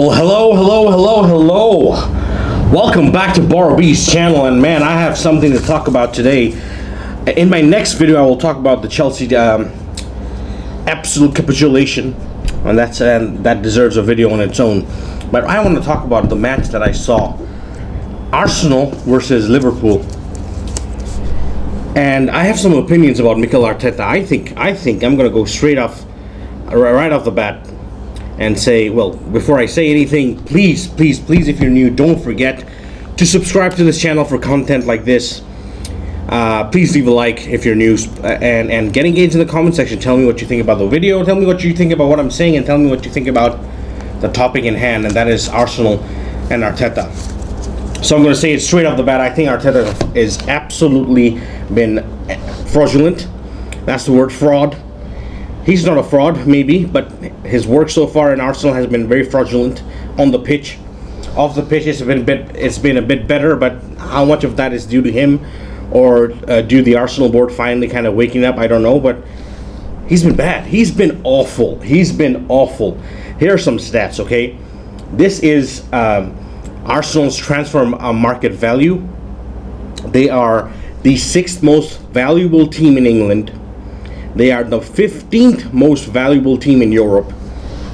Well, hello. Welcome back to Boro Bs channel, and man, I have something to talk about today. In my next video, I will talk about the Chelsea absolute capitulation, and that deserves a video on its own. But I want to talk about the match that I saw, Arsenal versus Liverpool. And I have some opinions about Mikel Arteta. I think I'm going to go right off the bat and say, well, before I say anything, please, if you're new, don't forget to subscribe to this channel for content like this. Please leave a like if you're new, and get engaged in the comment section. Tell me what you think about the video, tell me what you think about what I'm saying, and tell me what you think about the topic in hand, and that is Arsenal and Arteta. So I'm going to say it straight off the bat. I think Arteta is absolutely been fraudulent. That's the word, fraud. He's not a fraud, maybe, but his work so far in Arsenal has been very fraudulent on the pitch. Off the pitch, it's been a bit better, but how much of that is due to him or due to the Arsenal board finally kind of waking up, I don't know. But he's been bad. He's been awful. Here are some stats, okay? This is Arsenal's transfer market value. They are the 6th most valuable team in England. They are the 15th most valuable team in Europe.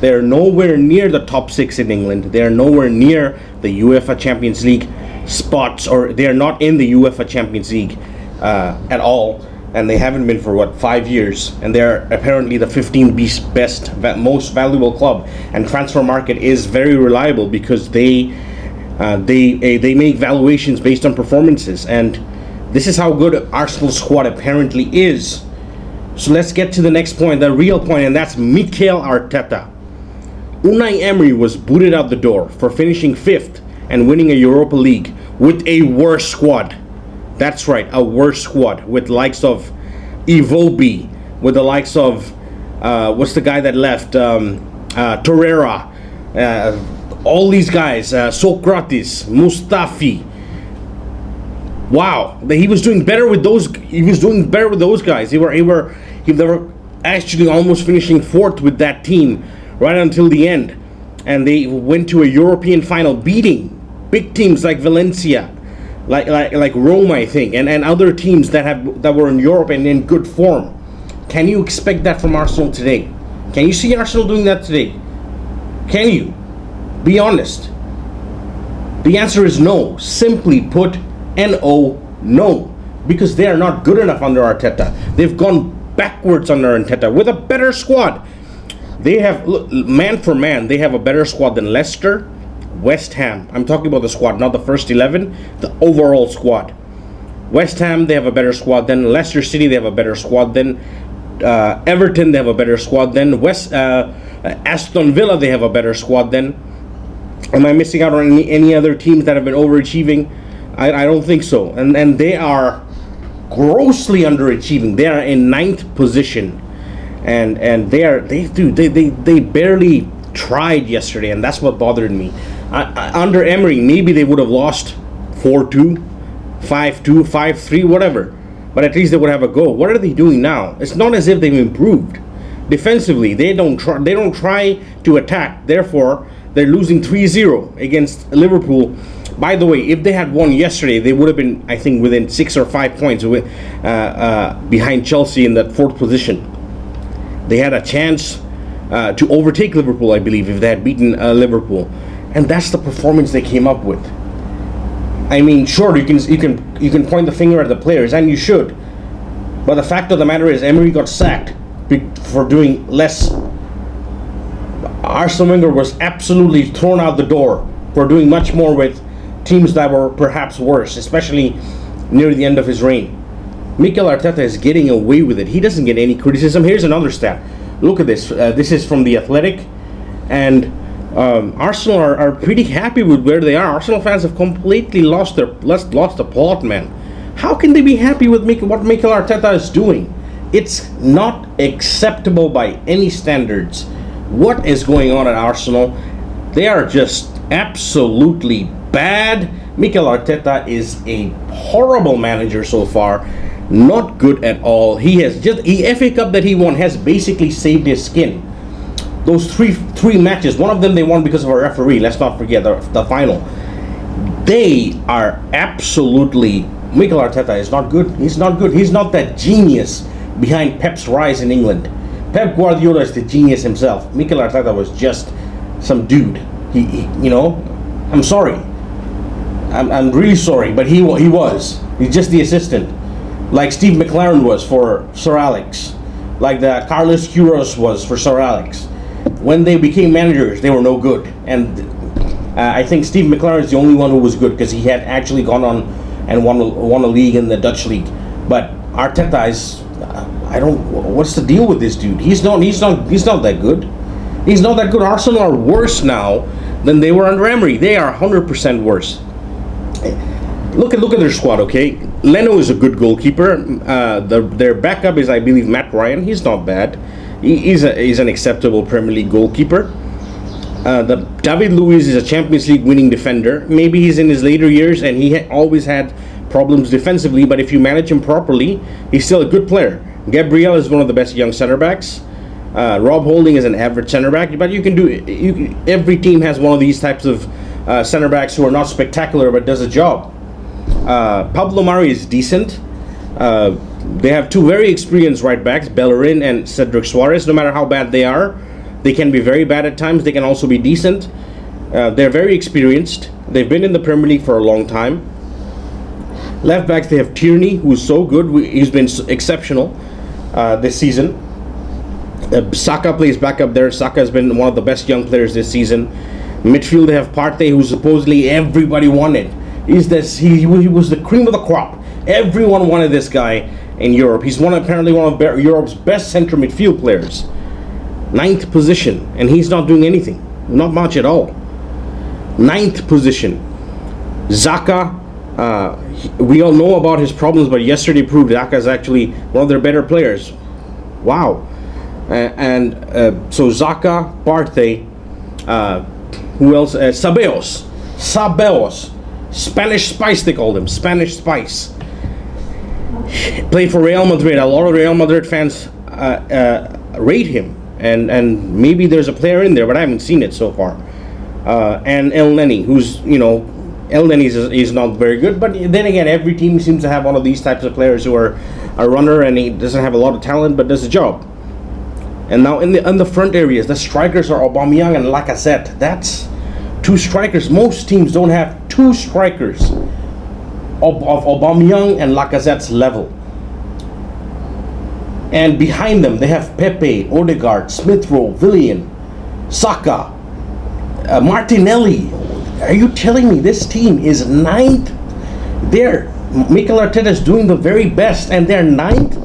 They are nowhere near the top 6 in England. They are nowhere near the UEFA Champions League spots, or they are not in the UEFA Champions League at all. And they haven't been for 5 years. And they're apparently the 15th most valuable club. And transfer market is very reliable because they make valuations based on performances. And this is how good Arsenal's squad apparently is. So let's get to the next point, the real point, and that's Mikel Arteta. Unai Emery was booted out the door for finishing 5th and winning a Europa League with a worse squad. That's right, a worse squad with likes of Iwobi, with the likes of what's the guy that left? Torreira, all these guys, Socrates, Mustafi. Wow, he was doing better with those. He was doing better with those guys. They were actually almost finishing 4th with that team right until the end, and they went to a European final, beating big teams like Valencia, like Roma, I think, and other teams that were in Europe and in good form. Can you expect that from Arsenal today? Can you see Arsenal doing that today? Can you? Be honest. The answer is no. Simply put, no, because they are not good enough under Arteta. They've gone backwards under Arteta with a better squad. They have, man for man, they have a better squad than Leicester, West Ham. I'm talking about the squad, not the first 11, the overall squad. West Ham, they have a better squad than Leicester City. They have a better squad than Everton. They have a better squad than Aston Villa. They have a better squad than. Am I missing out on any other teams that have been overachieving? I don't think so. And they are grossly underachieving. They are in 9th position, and they barely tried yesterday, and that's what bothered me. Under Emery, maybe they would have lost 4-2, 5-2, 5-3, whatever, but at least they would have a go. What are they doing now? It's not as if they've improved defensively. They don't try to attack. Therefore, they're losing 3-0 against Liverpool. By the way, if they had won yesterday, they would have been, I think, within 6 or 5 points behind Chelsea in that 4th position. They had a chance to overtake Liverpool, I believe, if they had beaten Liverpool, and that's the performance they came up with. I mean, sure, you can point the finger at the players, and you should, but the fact of the matter is, Emery got sacked for doing less. Arsene Wenger was absolutely thrown out the door for doing much more with teams that were perhaps worse, especially near the end of his reign. Mikel Arteta is getting away with it. He doesn't get any criticism. Here's another stat. Look at this. This is from The Athletic, and Arsenal are pretty happy with where they are. Arsenal fans have completely lost the plot, man. How can they be happy with what Mikel Arteta is doing? It's not acceptable by any standards. What is going on at Arsenal? They are just absolutely bad. Mikel Arteta is a horrible manager so far. Not good at all. The FA Cup that he won has basically saved his skin. Those three matches, one of them they won because of a referee. Let's not forget the final. They are absolutely. Mikel Arteta is not good. He's not good. He's not that genius behind Pep's rise in England. Pep Guardiola is the genius himself. Mikel Arteta was just some dude. He I'm sorry. I'm really sorry, but he was. He's just the assistant, like Steve McLaren was for Sir Alex, like the Carlos Queiroz was for Sir Alex. When they became managers, they were no good, and I think Steve McLaren is the only one who was good because he had actually gone on and won a league in the Dutch league. But Arteta is, I don't. What's the deal with this dude? He's not that good. He's not that good. Arsenal are worse now than they were under Emery. They are 100% worse. Look at their squad. Okay, Leno is a good goalkeeper. Their backup is, I believe, Matt Ryan. He's not bad. He's an acceptable Premier League goalkeeper. The David Luiz is a Champions League winning defender. Maybe he's in his later years and he always had problems defensively, but if you manage him properly, he's still a good player. Gabriel is one of the best young center backs. Rob Holding is an average center back, but every team has one of these types of center backs who are not spectacular but does a job. Pablo Mari is decent. They have two very experienced right backs, Bellerin and Cedric Suarez. No matter how bad they are, they can be very bad at times. They can also be decent. They're very experienced. They've been in the Premier League for a long time. Left backs, they have Tierney, who's so good. He's been exceptional this season. Saka plays back up there. Saka has been one of the best young players this season. Midfield, they have Partey, who supposedly everybody wanted. He was the cream of the crop. Everyone wanted this guy in Europe. He's apparently one of Europe's best centre midfield players. 9th position, and he's not doing anything. Not much at all. 9th position. Xhaka, we all know about his problems, but yesterday proved Xhaka is actually one of their better players. Wow. So Xhaka, Partey, who else? Ceballos. Spanish Spice, they called him. Spanish Spice. Played for Real Madrid. A lot of Real Madrid fans rate him. And maybe there's a player in there, but I haven't seen it so far. And El Neni, who's, El Neni is not very good, but then again, every team seems to have one of these types of players who are a runner and he doesn't have a lot of talent, but does a job. And now in the front areas, the strikers are Aubameyang and Lacazette. That's two strikers. Most teams don't have two strikers of Aubameyang and Lacazette's level. And behind them, they have Pepe, Odegaard, Smith Rowe, Willian, Saka, Martinelli. Are you telling me this team is 9th? Mikel Arteta is doing the very best, and they're 9th?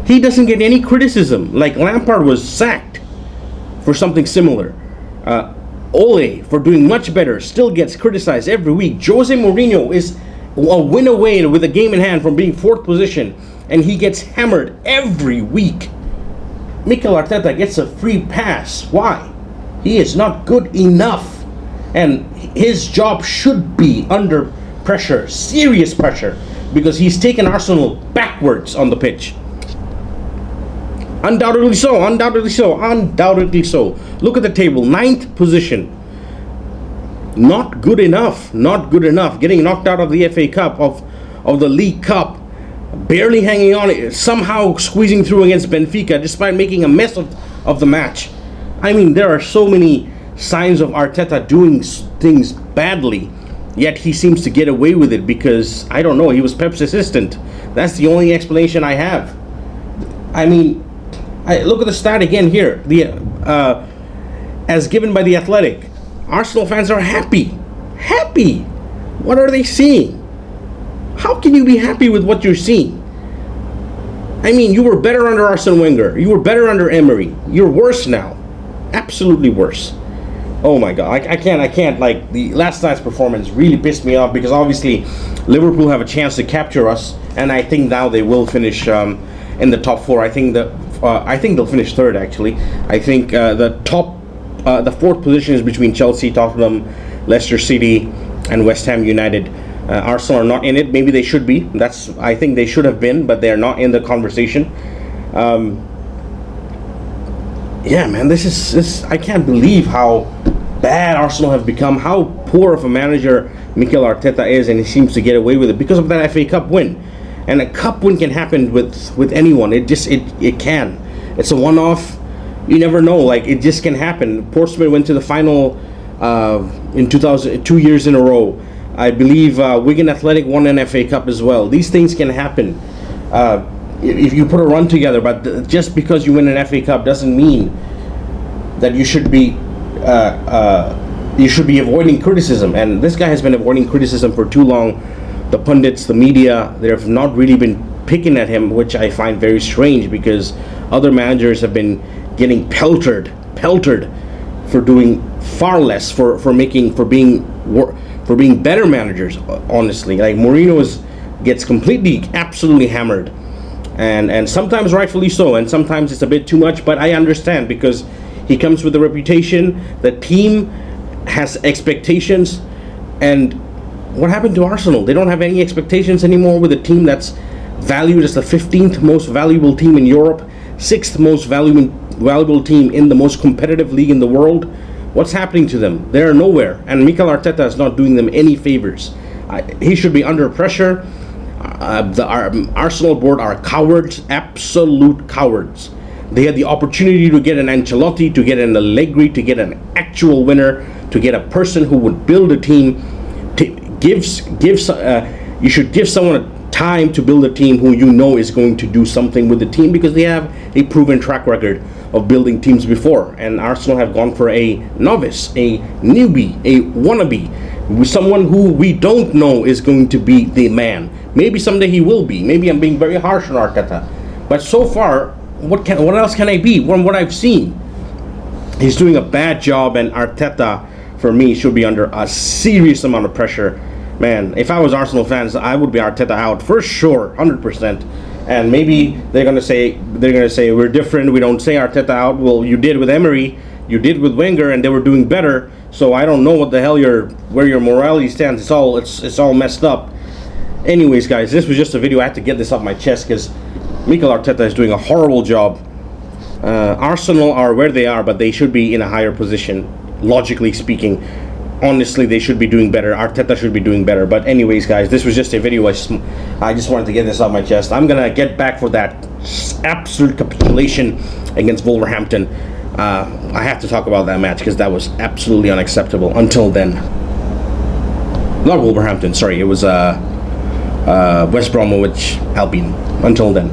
He doesn't get any criticism. Like Lampard was sacked for something similar. Ole, for doing much better, still gets criticized every week. Jose Mourinho is a win away with a game in hand from being 4th position, and he gets hammered every week. Mikel Arteta gets a free pass. Why? He is not good enough, and his job should be under pressure, serious pressure, because he's taken Arsenal backwards on the pitch. Undoubtedly so. Look at the table, 9th position. Not good enough. Getting knocked out of the FA Cup, of the League Cup, barely hanging on, somehow squeezing through against Benfica despite making a mess of the match. I mean, there are so many signs of Arteta doing things badly, yet he seems to get away with it because, I don't know, he was Pep's assistant. That's the only explanation I have. I mean, look at the stat again here. As given by The Athletic, Arsenal fans are happy. Happy! What are they seeing? How can you be happy with what you're seeing? I mean, you were better under Arsene Wenger. You were better under Emery. You're worse now. Absolutely worse. Oh my God, I can't. Like, the last night's performance really pissed me off because obviously Liverpool have a chance to capture us, and I think now they will finish in the top 4. I think they'll finish 3rd actually. I think the 4th position is between Chelsea, Tottenham, Leicester City, and West Ham United. Arsenal are not in it. Maybe they should be. I think they should have been, but they are not in the conversation. yeah, man, this. I can't believe how bad Arsenal have become. How poor of a manager Mikel Arteta is, and he seems to get away with it because of that FA Cup win. And a cup win can happen with anyone. It can. It's a one-off. You never know. Like, it just can happen. Portsmouth went to the final in 2000, 2 years in a row. I believe Wigan Athletic won an FA Cup as well. These things can happen if you put a run together. But just because you win an FA Cup doesn't mean that you should be avoiding criticism. And this guy has been avoiding criticism for too long. The pundits, the media, they have not really been picking at him, which I find very strange, because other managers have been getting peltered for doing far less, for being better managers. Honestly, like Mourinho gets completely, absolutely hammered, and sometimes rightfully so, and sometimes it's a bit too much. But I understand, because he comes with a reputation. The team has expectations, and what happened to Arsenal? They don't have any expectations anymore with a team that's valued as the 15th most valuable team in Europe, 6th most valuable team in the most competitive league in the world. What's happening to them? They're nowhere, and Mikel Arteta is not doing them any favors. He should be under pressure. The Arsenal board are cowards, absolute cowards. They had the opportunity to get an Ancelotti, to get an Allegri, to get an actual winner, to get a person who would build a team. You should give someone time to build a team who you know is going to do something with the team, because they have a proven track record of building teams before. And Arsenal have gone for a novice, a newbie, a wannabe, someone who we don't know is going to be the man. Maybe someday he will be. Maybe I'm being very harsh on Arteta, but so far, what else can I be from what I've seen? He's doing a bad job, and Arteta, for me, should be under a serious amount of pressure. Man, if I was Arsenal fans, I would be Arteta out for sure, 100%. And maybe they're gonna say we're different. We don't say Arteta out. Well, you did with Emery, you did with Wenger, and they were doing better. So I don't know what the hell where your morality stands. It's all messed up. Anyways, guys, this was just a video. I had to get this off my chest because Mikel Arteta is doing a horrible job. Arsenal are where they are, but they should be in a higher position, logically speaking. Honestly, they should be doing better. Arteta should be doing better. But anyways, guys, this was just a video. I just wanted to get this off my chest. I'm going to get back for that absolute capitulation against Wolverhampton. I have to talk about that match because that was absolutely unacceptable. Until then. Not Wolverhampton, sorry. It was West Bromwich Albion. Until then.